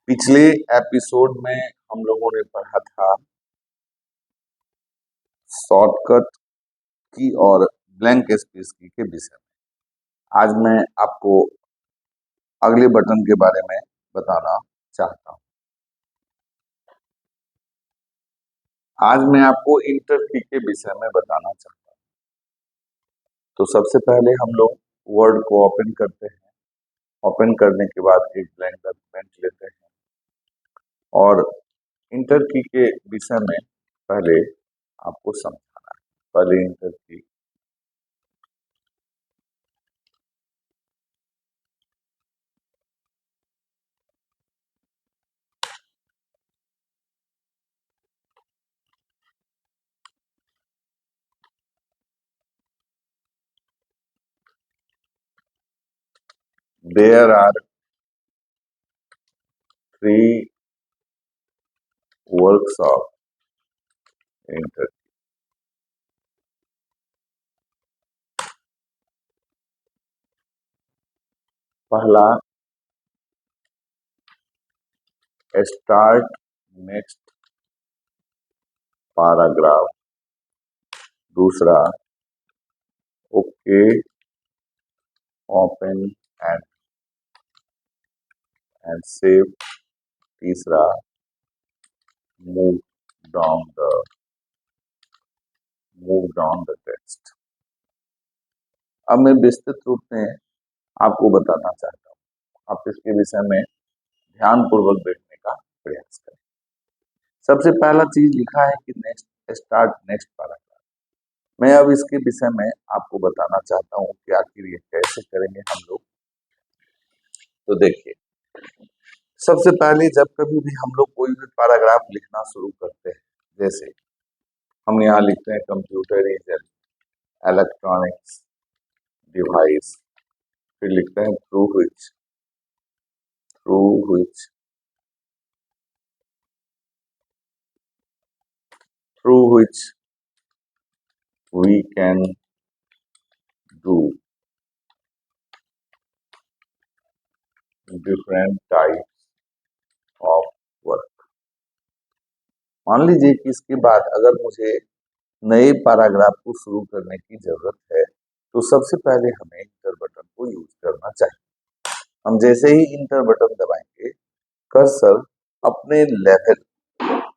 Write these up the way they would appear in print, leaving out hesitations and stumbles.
पिछले एपिसोड में हम लोगों ने पढ़ा था शॉर्टकट की और ब्लैंक स्पेस की के विषय में। आज मैं आपको अगले बटन के बारे में बताना चाहता हूँ। आज मैं आपको इंटर की के विषय में बताना चाहता हूँ। तो सबसे पहले हम लोग वर्ड को ओपन करते हैं। ओपन करने के बाद एक ब्लैंक डॉक्यूमेंट लेते हैं और इंटर की के विषय में पहले आपको समझाना है। पहले इंटर की there are three works of inter. पहला स्टार्ट नेक्स्ट पैराग्राफ, दूसरा ओके ओपन एंड सेव, तीसरा मूव डाउन द टेक्स्ट। अब मैं विस्तृत रूप में आपको बताना चाहता हूँ। आप इसके विषय में ध्यानपूर्वक देखने का प्रयास करें। सबसे पहला चीज लिखा है कि नेक्स्ट स्टार्ट नेक्स्ट पैराग्राफ। मैं अब इसके विषय में आपको बताना चाहता हूँ कि आखिर ये कैसे करेंगे हम लोग। तो देखिए, सबसे पहले जब कभी भी हम लोग कोई भी पैराग्राफ लिखना शुरू करते हैं, जैसे हम यहाँ लिखते हैं computer is an electronics device, फिर लिखते हैं through which we can do different types of work। मान लीजिए कि इसके बाद अगर मुझे नए पैराग्राफ को शुरू करने की जरूरत है तो सबसे पहले हमें इंटर बटन को यूज करना चाहिए। हम जैसे ही इंटर बटन दबाएंगे, कर्सर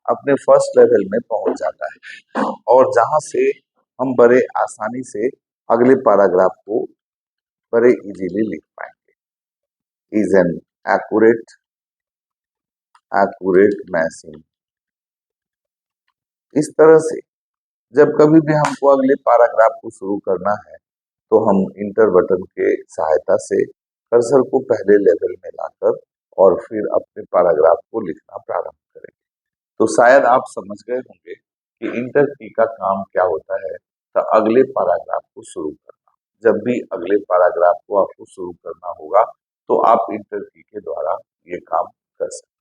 अपने फर्स्ट लेवल में पहुंच जाता है और जहां से हम बड़े आसानी से अगले पैराग्राफ को बड़े इजीली लिख पाएंगे। Is an accurate matching. इस तरह से जब कभी भी हमको अगले पैराग्राफ को शुरू करना है तो हम इंटर बटन के सहायता से कर्सर को पहले लेवल में लाकर और फिर अपने पैराग्राफ को लिखना प्रारंभ करेंगे। तो शायद आप समझ गए होंगे कि इंटर की का काम क्या होता है। तो अगले पैराग्राफ को शुरू करना, जब भी अगले पैराग्राफ को आपको शुरू करना होगा तो आप इंटर की के द्वारा ये काम कर सकते हैं।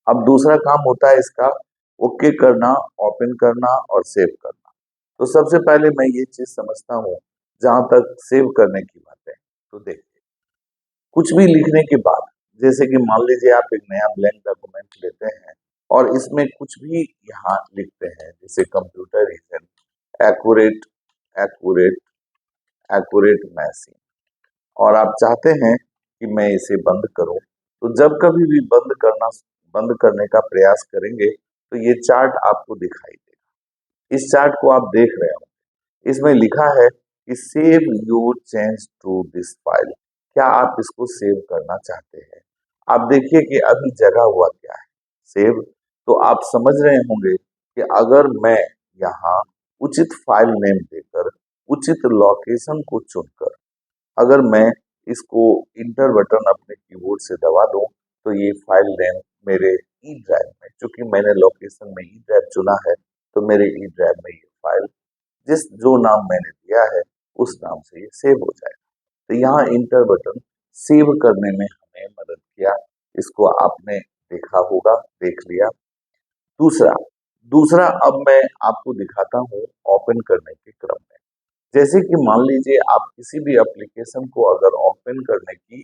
अब दूसरा काम होता है इसका ओके करना, ओपन करना और सेव करना। तो सबसे पहले मैं ये चीज समझता हूँ जहां तक सेव करने की बात है। तो देखिए, कुछ भी लिखने के बाद, जैसे कि मान लीजिए आप एक नया ब्लैंक डॉक्यूमेंट लेते हैं और इसमें कुछ भी यहाँ लिखते हैं, जैसे computer is an accurate matching, और आप चाहते हैं कि मैं इसे बंद करूं। तो जब कभी भी बंद करने का प्रयास करेंगे तो ये चार्ट आपको दिखाई देगा। इस चार्ट को आप देख रहे हो, इसमें लिखा है कि save your change to this file. क्या आप इसको सेव करना चाहते हैं? आप देखिए कि अभी जगह हुआ क्या है, सेव। तो आप समझ रहे होंगे कि अगर मैं यहाँ उचित फाइल नेम देकर, उचित लोकेशन को चुनकर अगर मैं इसको इंटर बटन अपने कीबोर्ड से दबा दूं तो ये फाइल नेम मेरे ई ड्राइव में, चूंकि मैंने लोकेशन में ई ड्राइव चुना है, तो मेरे ई ड्राइव में ये फाइल जो नाम मैंने दिया है उस नाम से ये सेव हो जाएगा। तो यहाँ इंटर बटन सेव करने में हमें मदद किया, इसको आपने देखा होगा, देख लिया। दूसरा अब मैं आपको दिखाता हूँ ओपन करने के क्रम में। जैसे कि मान लीजिए आप किसी भी एप्लीकेशन को अगर ओपन करने की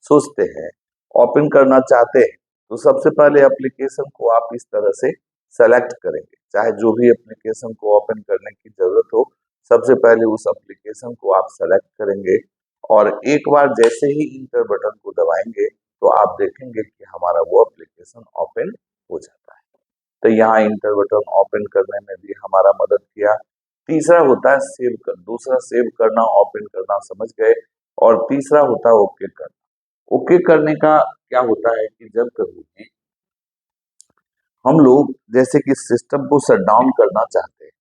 सोचते हैं, ओपन करना चाहते हैं, तो सबसे पहले एप्लीकेशन को आप इस तरह से सेलेक्ट करेंगे, चाहे जो भी एप्लीकेशन को ओपन करने की जरूरत हो, सबसे पहले उस एप्लीकेशन को आप सेलेक्ट करेंगे और एक बार जैसे ही इंटर बटन को दबाएंगे तो आप देखेंगे कि हमारा वो एप्लीकेशन ओपन हो जाता है। तो यहाँ इंटर बटन ओपन करने में भी हमारा मदद किया। तीसरा होता है सेव कर, दूसरा सेव करना, ओपन करना समझ गए, और तीसरा होता है ओके करना। ओके करने का क्या होता है कि जब कभी भी हम लोग जैसे कि सिस्टम को शट डाउन करना चाहते हैं,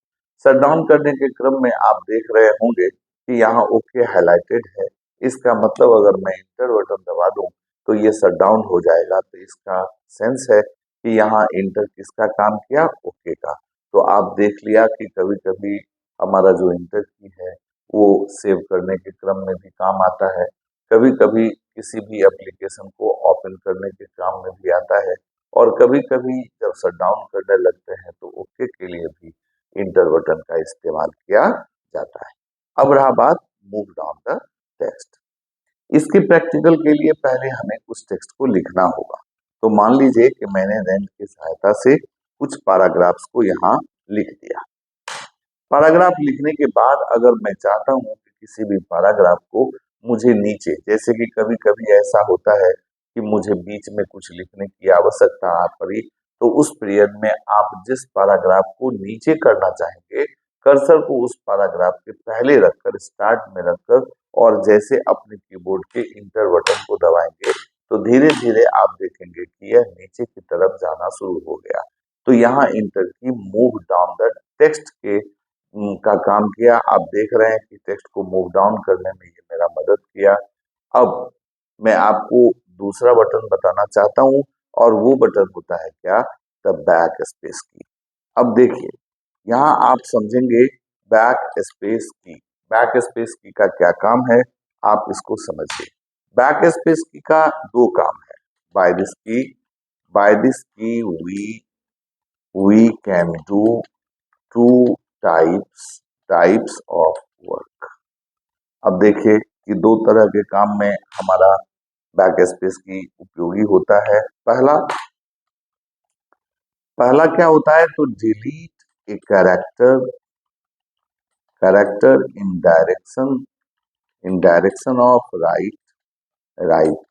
शट डाउन करने के क्रम में आप देख रहे होंगे कि यहाँ ओके हाईलाइटेड है। इसका मतलब अगर मैं इंटर बटन दबा दूं तो ये शट डाउन हो जाएगा। तो इसका सेंस है कि यहाँ इंटर किसका काम किया, ओके का। तो आप देख लिया कि कभी कभी हमारा जो इंटर की है वो सेव करने के क्रम में भी काम आता है, कभी कभी किसी भी एप्लीकेशन को ओपन करने के काम में भी आता है, और कभी कभी जब शट डाउन करने लगते हैं तो ओके के लिए भी इंटर बटन का इस्तेमाल किया जाता है। अब रहा बात मूव डाउन द टेक्स्ट। इसके प्रैक्टिकल के लिए पहले हमें उस टेक्स्ट को लिखना होगा। तो मान लीजिए कि मैंने रेंट की सहायता से कुछ पैराग्राफ्स को यहाँ लिख दिया। पैराग्राफ लिखने के बाद अगर मैं चाहता हूँ कि किसी भी पैराग्राफ को मुझे नीचे, जैसे कि कभी कभी ऐसा होता है कि मुझे बीच में कुछ लिखने की आवश्यकता आ पड़ी, तो उस पीरियड में आप जिस पैराग्राफ को नीचे करना चाहेंगे, कर्सर को उस पैराग्राफ के पहले रखकर, स्टार्ट में रखकर, और जैसे अपने कीबोर्ड के इंटर बटन को दबाएंगे तो धीरे धीरे आप देखेंगे कि यह नीचे की तरफ जाना शुरू हो गया। तो यहाँ इंटर की मूव डाउन द टेक्स्ट के का काम किया। आप देख रहे हैं कि टेक्स्ट को मूव डाउन करने में ये मेरा मदद किया। अब मैं आपको दूसरा बटन बताना चाहता हूँ, और वो बटन होता है क्या, द बैक स्पेस की। अब देखिए, यहाँ आप समझेंगे बैक स्पेस की। बैक स्पेस की का क्या काम है, आप इसको समझिए। बैक स्पेस की का दो काम है। बाय दिस की we can do two types of work. अब देखिए कि दो तरह के काम में हमारा बैक स्पेस की उपयोगी होता है। पहला क्या होता है, तो delete a character in direction of right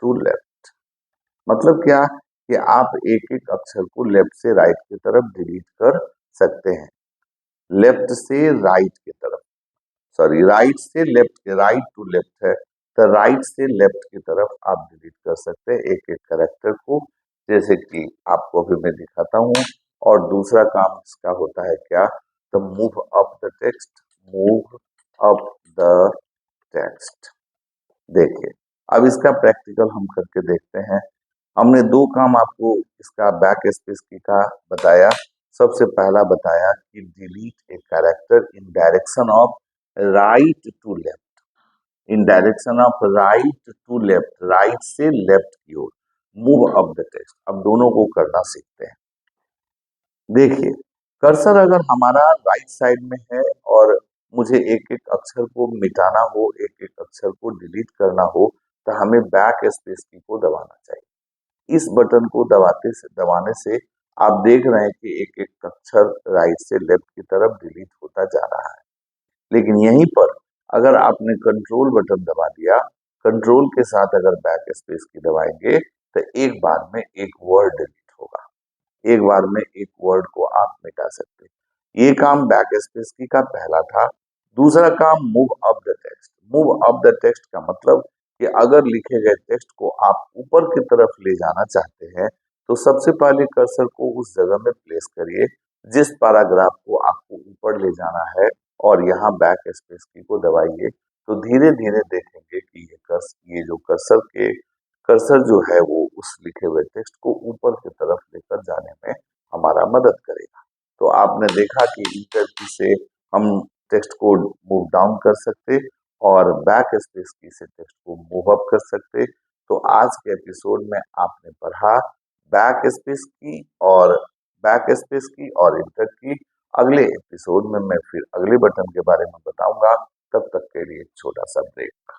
to left. मतलब क्या कि आप एक एक अक्षर को लेफ्ट से राइट की तरफ डिलीट कर सकते हैं। लेफ्ट से राइट की तरफ, सॉरी, राइट से लेफ्ट के, राइट टू लेफ्ट है, तो राइट से लेफ्ट की तरफ आप डिलीट कर सकते हैं एक एक कैरेक्टर को, जैसे कि आपको अभी मैं दिखाता हूँ। और दूसरा काम इसका होता है क्या, तो move up the text. Move up the text. देखिए, अब इसका प्रैक्टिकल हम करके देखते हैं। हमने दो काम आपको इसका बैक स्पेस की का बताया। सबसे पहला बताया कि delete a character in direction of right to left. In direction of right to left, right से लेफ्ट की ओर। Move up the text. अब दोनों को करना सीखते हैं। देखिए, कर्सर अगर हमारा राइट साइड में है और मुझे एक एक अक्षर को मिटाना हो, एक एक अक्षर को डिलीट करना हो, तो हमें बैक स्पेस की को दबाना चाहिए। इस बटन को दबाने से आप देख रहे हैं कि एक एक अक्षर राइट से लेफ्ट की तरफ डिलीट होता जा रहा है। लेकिन यहीं पर अगर आपने कंट्रोल बटन दबा दिया, कंट्रोल के साथ अगर बैक स्पेस की दबाएंगे तो एक बार में एक वर्ड डिलीट होगा, एक बार में एक वर्ड को आप मिटा सकते हैं। ये काम बैक स्पेस की का पहला था। दूसरा काम move up the text. Move up the text का मतलब कि अगर लिखे गए टेक्स्ट को आप ऊपर की तरफ ले जाना चाहते हैं, तो सबसे पहले कर्सर को उस जगह में प्लेस करिए जिस पैराग्राफ को आपको ऊपर ले जाना है, और यहाँ बैक स्पेस की को दबाइए। तो धीरे धीरे देखेंगे कि ये जो कर्सर जो है वो उस लिखे हुए टेक्स्ट को ऊपर की तरफ लेकर जाने में हमारा मदद करेगा। तो आपने देखा कि इंटर की से हम टेक्स्ट को मूव डाउन कर सकते और बैक स्पेस की से टेक्स्ट को मूव अप कर सकते। तो आज के एपिसोड में आपने पढ़ा बैक स्पेस की और इंटर की। अगले एपिसोड में मैं फिर अगले बटन के बारे में बताऊंगा। तब तक के लिए छोटा सा ब्रेक।